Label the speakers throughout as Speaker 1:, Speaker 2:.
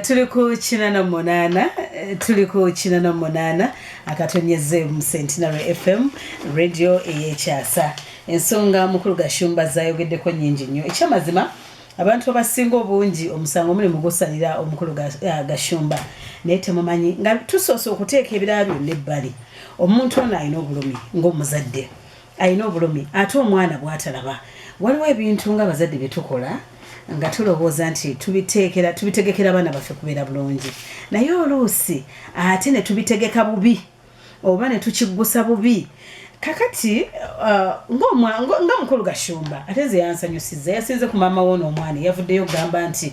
Speaker 1: Tuliko china na monana akatonyeze mu Centenary FM radio eyekyasa ensonga mukulu Gashumba zayogeddeko nyingi nnyo ekyamazima abantu abasinga obungi omusango muli mugusalira omukulu Gashumba naye temumanyi nga tusoose okuteeka ebirala byonna ebbali omuntu ono alina obulumi ng'omuzadde alina obulumi ate omwana bw'atalaba waliwo ebintu nga abazadde bye tukola nga tulowooza nti tubitegekera abaana baffe kubeera bulungi naye oluusi ate ne tubitegeka bubi oba ne tukiggusa bubi kakati nga mukulu Gashumba ate nze yansanyusiza yasinze ku maama woono omwana yavuddeyo gamba nti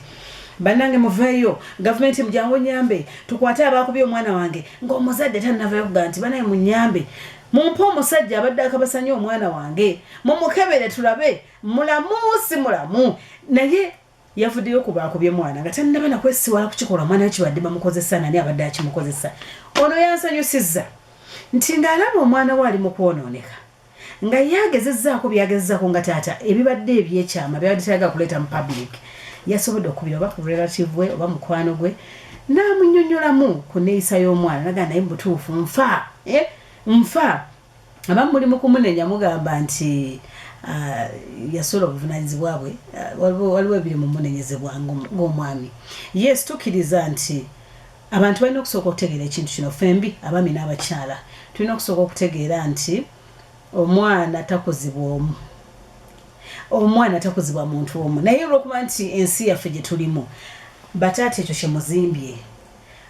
Speaker 1: bannange muveeyo gavumenti mujjangu nyambe tukwate abaakubye omwana wange ng'omuzadde tannavayo kuga nti banaye munyambe mumpe omusajja abadde akabasanya omwana wange mumukebere tulabe mulamu si mulamu naye yavuddeyo ku baakubye mwana nga tannaba nakwesiwala kukikola mwana we kibadde bamukozesa nani abadde akimukozesa ono yansanyusizza nti ng'alaba omwana we ali mu kwonooneka nga yagezezzaako byagezezzaako nga taata ebibadde ebyekyama byabadde tayagala kuleeta mu public yasobodde okubira oba ku relative we oba mukwano gwe n'amunnyonnyolamu ku neeyisa y'omwana naga naye mubutuufu nfa abamu muli mu kumunenya mugamba nti yasola obuvunaanyizibwa bwe waliwo ebiri mu munenyezebwa ng'omwami yes tukkiriza nti abantu balina okusooka okutegeera ekintu kino fembi abaami n'abakyala tulina okusooka okutegeera nti omwana takuzibwa muntu omu naye olwokuba nti ensi yaffe gye tulimu bataata ekyo kye muzimbye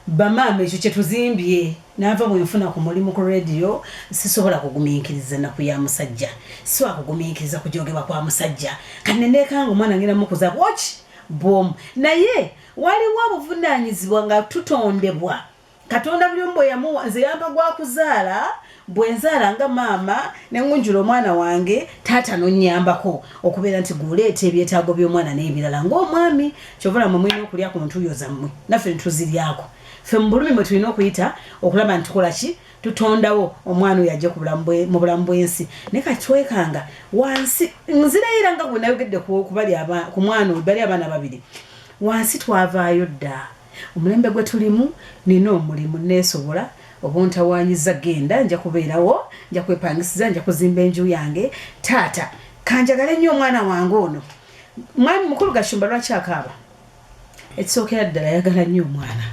Speaker 1: bamaama ekyo kye tuzimbye naava bwenfuna ku mulimu ku radio sisobola kugumiikiriza naku ya musajja sisobola kugumiikiriza kujogebwa kwa musajja kanenekanga omwana ngenda mukuza watch boom naye waliwo obuvunaanyizibwa nga tutondebwa katonda buli omu bwe yamuwa nze yamba gwa kuzaala bwe nzaala nga maama ne ngunjula omwana wange taata nonnyambako okubeera nti guleeta ebyetaago by'omwana n'ebirala ng'omwami kyovula mwe mulina okulya ku ntuuyo zammwe naffe netuziryako ffe mu bulumi mwe tulina okuyita okulaba nti tukola ki tutondawo omwana oyo ajje mu bulamu bw'ensi naye kati twekanga wansi nzirayira nga gwe nayogedde ku mwana oyo bali abaana babiri wansi twavaayo dda omulembe gwe tulimu nina omulimu neesobola obuntawaanyiza genda nja kubeerawo nja kwepangisiza nja kuzimba enju yange taata kanjagale nnyo omwana wange ono mwami mukulu Gashumba lwaki akaaba ekisookera ddala yagala nnyo omwana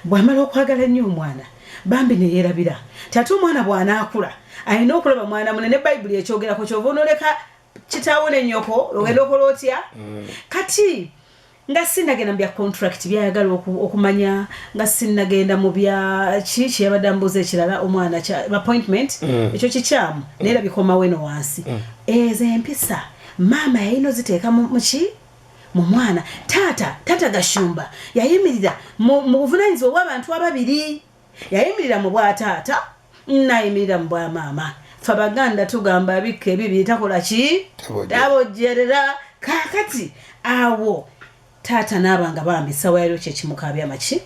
Speaker 1: bw'amala okwagala nnyo omwana bambi ne yeerabira tate omwana bw'anaakula alina okulaba mwana munene bayibuli ekyogerako kyova onooleka kitaawo ne nnyoko ogenda okola otya kati nga sinnagenda mu bya contract byayagala okumanya nga sinnagenda mu bya kiki yabadde ambuuza ekirala omwana appointment ekyo kikyamu neera bikomawo eno wansi ezo empisa maama yayina oziteeka muki mu mwana taata Gashumba yayimirira mu buvunaanyizibwa bw'abantu ababiri yayimirira mu bwa taata nayimirira mu bwa maama fe Abaganda tugamba abikka ebibiri takola ki tabojjerera kakati awo taata n'abanga bambi sawa yaliwo kyekimukaabya maki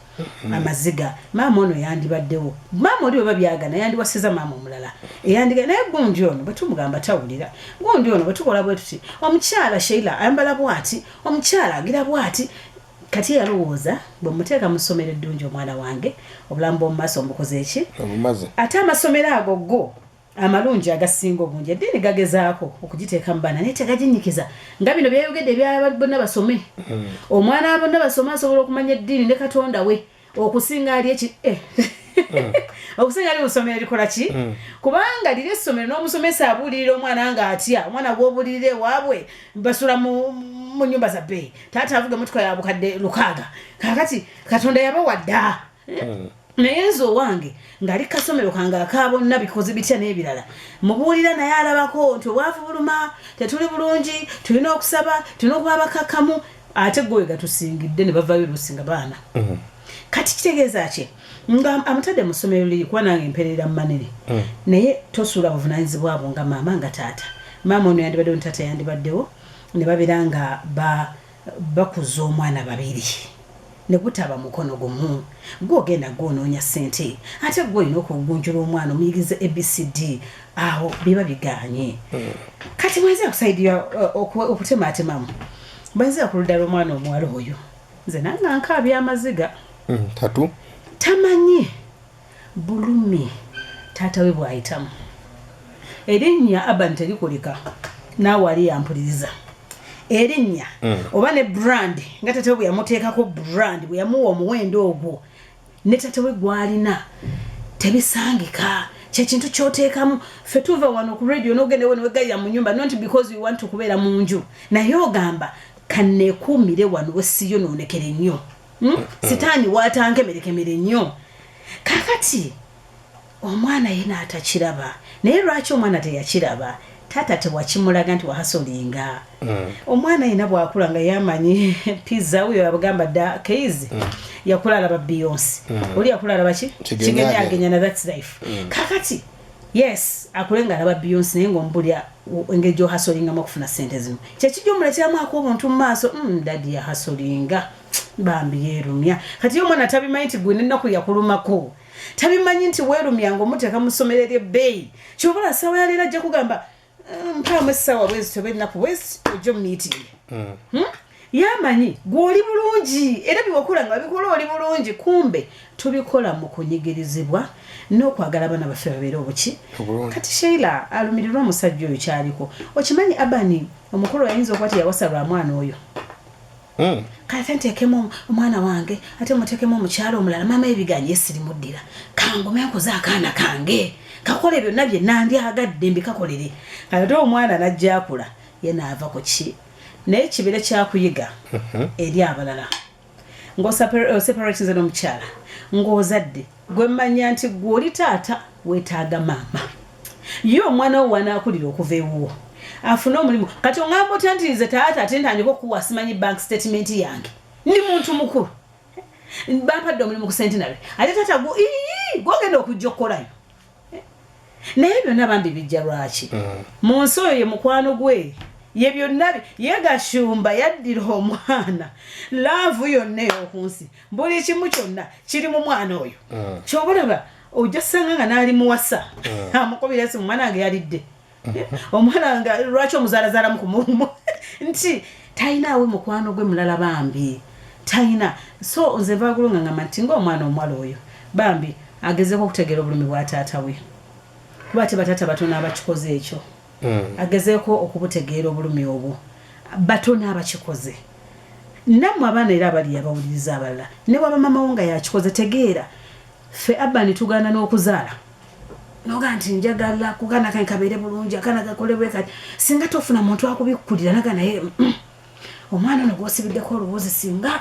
Speaker 1: amaziga maama ono yandibaddewo maama oli oba byagana yandiwasiza maama omulala eyandiga naye gundi ono bwe tumugamba tawulira gundi ono bwe tukola bwe tuti omukyala Sheila ayambala bwati omukyala agira bwati kati yalowooza bwe muteeka mu ssomero eddungi omwana wange obulamu bw'omu maaso mbukoze eki ate amasomero ago go amalungi agasinga obungi eddiini gagezaako okugiteeka mu baana naye tegaginyikiza nga bino byayogedde ebyaba bonna basome omwana bonna basome asobola okumanya eddiini ne Katonda we okusinga ali okusinga ali musomero likola ki kubanga liri essomero n'omusomesa abuulirira omwana nga atya omwana gw'obuulirira ewaabwe basula mu nnyumba za bbeeyi taata avuga emotoka ya bukadde 6 kakati Katonda yabawa dda naye nze owange ng'ali kasomero kange akaabonna bikozi bitya n'ebirala mubuulira naye alabako nti obwavu buluma tetuli bulungi tulina okusaba tulina okuba bakakkamu ate gwe gatusingidde ne bavaayo olusinga baana kati kitegeeza ki nga amutadde mu ssomero liri kuba nange mperera mu manene naye tosuula buvunaanyizibwa bwo nga maama nga taata maama ono yandibaddewo ne taata yandibaddewo ne babeera nga bakuza omwana babiri ne gutaba mukono gumu gwogenda gwonoonya ssente ate gwolina okugunjula omwana omuyigirize ABCD awo biba biganye kati mwezi akusaidia okutemaatemamu bwenzi akuludda lw'omwana omuwala oyo nze nanga nkabya amaziga
Speaker 2: tatu
Speaker 1: tamanyi bulumi taata we bwayitamu erinnya Aban terikulika naawe ali yampuliriza erinnya oba ne brand nga taata we bwe yamuteekako brand bwe yamuwa omuwendo ogwo ne taata we gwalina tebisangika kyekintu kyoteekamu ffe tuva wano ku radio n'ogenda we newegayira mu nyumba not because you want to kubeera mu nju naye ogamba kanneekuumire wano wesiyonoonekere nnyo sitaani waatankemerekemere nnyo kakati omwana yena atakiraba naye lwaki omwana teyakiraba taata tewakimulaga nti wahasolinga omwana yena bwakula nga yamanyi pizza uyo abagamba da keizi yakula alaba Beyonce oli yakula alaba ki kigenyagenya na that's life kakati yes akulenga alaba Beyonce naye ng'ombulya engeri gy'ohasolingamu okufuna ssente zino kyekijja omuleteramu ak'obuntu mu maaso dadi yahasolinga bambi yeerumya kati ye omwana tabimanyi nti gwe n'ennaku yakulumako tabimanyi nti weerumyanga omuteeka mu ssomero ery'ebbeeyi kyobala ssaawa yaleero ajja kugamba mpaamu essaawa bwezi toba ennaku bwezi ojja omumiitingi yamanyi gw'oli bulungi era biwakula nga bikola oli bulungi kumbe tubikola mu kunyigirizibwa n'okwagala abaana baffe babeere obuki kati Sheila alumirirwa omusajja oyo kyaliko okimanyi Abani omukulu yayinza okuba teyawasa lwa mwana oyo kati nteekemu omwana wange ate muteekemu omukyalo omulala maama ebiganye sirimuddira kangume nkoze akaana kange kakole byonna bye nandyagadde mbikakolere ate omwana najja akula ye naava ku ki naye kibira kyakuyiga eri abalala ng'oseparatinze n'omukyala ng'ozadde gwe mmanya nti gw'oli taata weetaaga maama ye omwana wo wanaakulira okuva ewuwo afune omulimu kati oŋŋamba otya nti nze taata ate ntandika okuwa simanyi bank statement yange ndi muntu mukulu bampadde omulimu ku Centenary ate taata gwogenda okujja okukolayo naye byonna bambi bijja lwaki mu nsi oyo ye mukwano gwe ye byonna ye Gashumba yaddira omwana laavu yonna ey'okunsi buli kimu kyonna kiri mu mwana oyo kyobalaba ojja ssanga nga n'ali muwasa amukubira esimu mwana wange yalidde omwana nga lwaki omuzaalazaalamu ku mulimu nti talinaawe mukwano gwe mulala bambi talina so nze baagulunga ngamba nti ng'omwana omuwala oyo bambi agezeeko okutegeera obulumi bwa taata we kuba ate bataata batono abakikoze ekyo agezeeko okubutegeera obulumi obwo batono abakikoze nammwe abaana era abali abawuliriza abalala ne bwaba mama wo nga yakikoze tegeera ffe Abani tugaana n'okuzaala noga nti njagala kukaana kange kabeere bulungi akaana gakolebwe kati singa tofuna muntu akubikkulira naga naye omwana ono gwosibiddeko olowoozi singa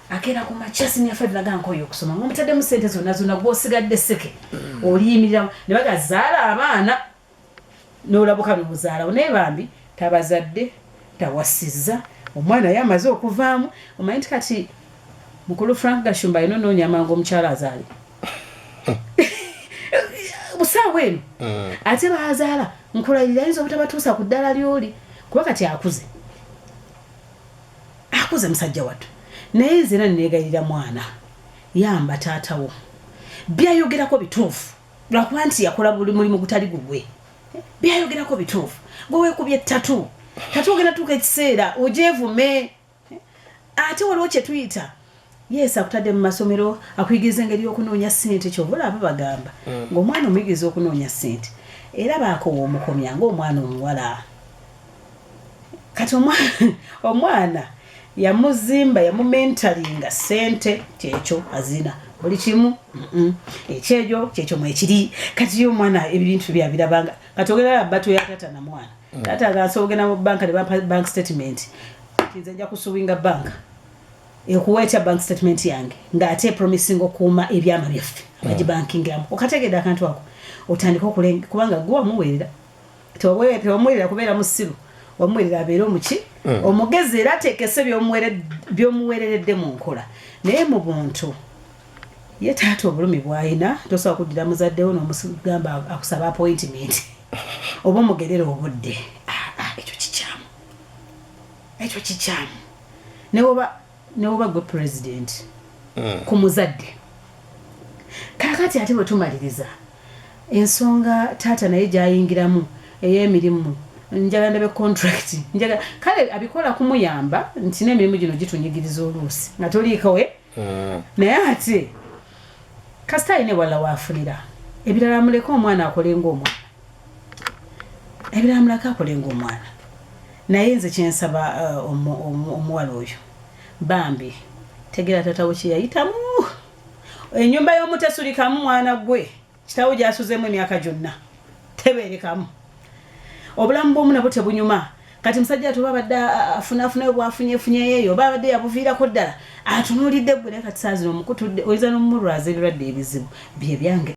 Speaker 1: akeera ku makya siniyafadde naga nkoyo okusoma ng'omutaddemu ssente zonna gw'osigadde sseke oliyimiriramu ne bagazaala abaana n'olabuka n'omuzaalawo naye bambi tabazadde tawasizza omwana ye amaze okuvaamu omanyi nti kati mukulu Frank Gashumba alina onoonya amangu omukyala azaale busaawa eno ate baazaala nkulayirira ayinza obutabatuusa ku ddala ly'oli kuba kati akuze musajja wattu naye nze era neegayirira mwana yamba taatawo byayogerako bituufu lwakuba nti yakola buli mulimu gutali gugwe byayogerako bituufu gwe weekubye ttatu ogenda tuuka ekiseera ojeevume ate waliwo kye tuyita yes akutadde mu masomero akuyigiriza engeri y'okunoonya ssente kyovula abo bagamba ng'omwana omuyigiriza okunoonya ssente era baakowa omukomya ng'omwana omuwala kati omwana yamuzimba yamumentalinga ssente kyekyo azina buli kimu kyekyo mwekiri kati yo omwana ebintu byabirabanga kati ogenda bato ya tata na mwana tata agansa ogenda mu banka ne bampa bank statement nze nja kusuwinga banka ekuweeta bank statement yange ng'ate promising okuuma ebyama byaffe abagibankingamu okategedde akantu ako otandika okulenga kubanga gwe wamuweerera tewamuweerera kubeera musiru wamuweerera abeere omuki omugezi era ateekese by'omuweereredde mu nkola naye mu buntu ye taata obulumi bw'alina tosobola kuddira muzaddewo n'omugamba akusaba appointment oba omugerera obudde ekyo kikyamu newoba gwe president ku muzadde kakati ate bwe tumaliriza ensonga taata naye gyayingiramu ey'emirimu njagala ndabe contract njagala kale abikola kumuyamba nti n'emirimu gino gitunyigiriza oluusi nga toliiko we naye ate kasita ayine wala waafunira ebirala muleka omwana akole ng'omwana ebirala muleka akole ng'omwana naye nze kyensaba omuwala oyo bambi tegera tatawo kye yayitamu ennyumba y'omutesulikamu mwana gwe kitawo gy'asuzeemu emyaka gyonna tebeerekamu obulamu bw'omu nabwo tebunyuma kati musajja ate babadde afunafuna bwafunyeeyo babadde yabuviirako ddala atunuulidde gwe naye kati saa zino omukutudde oyinza n'omumulwaza ebirwadde ebizibu bye byange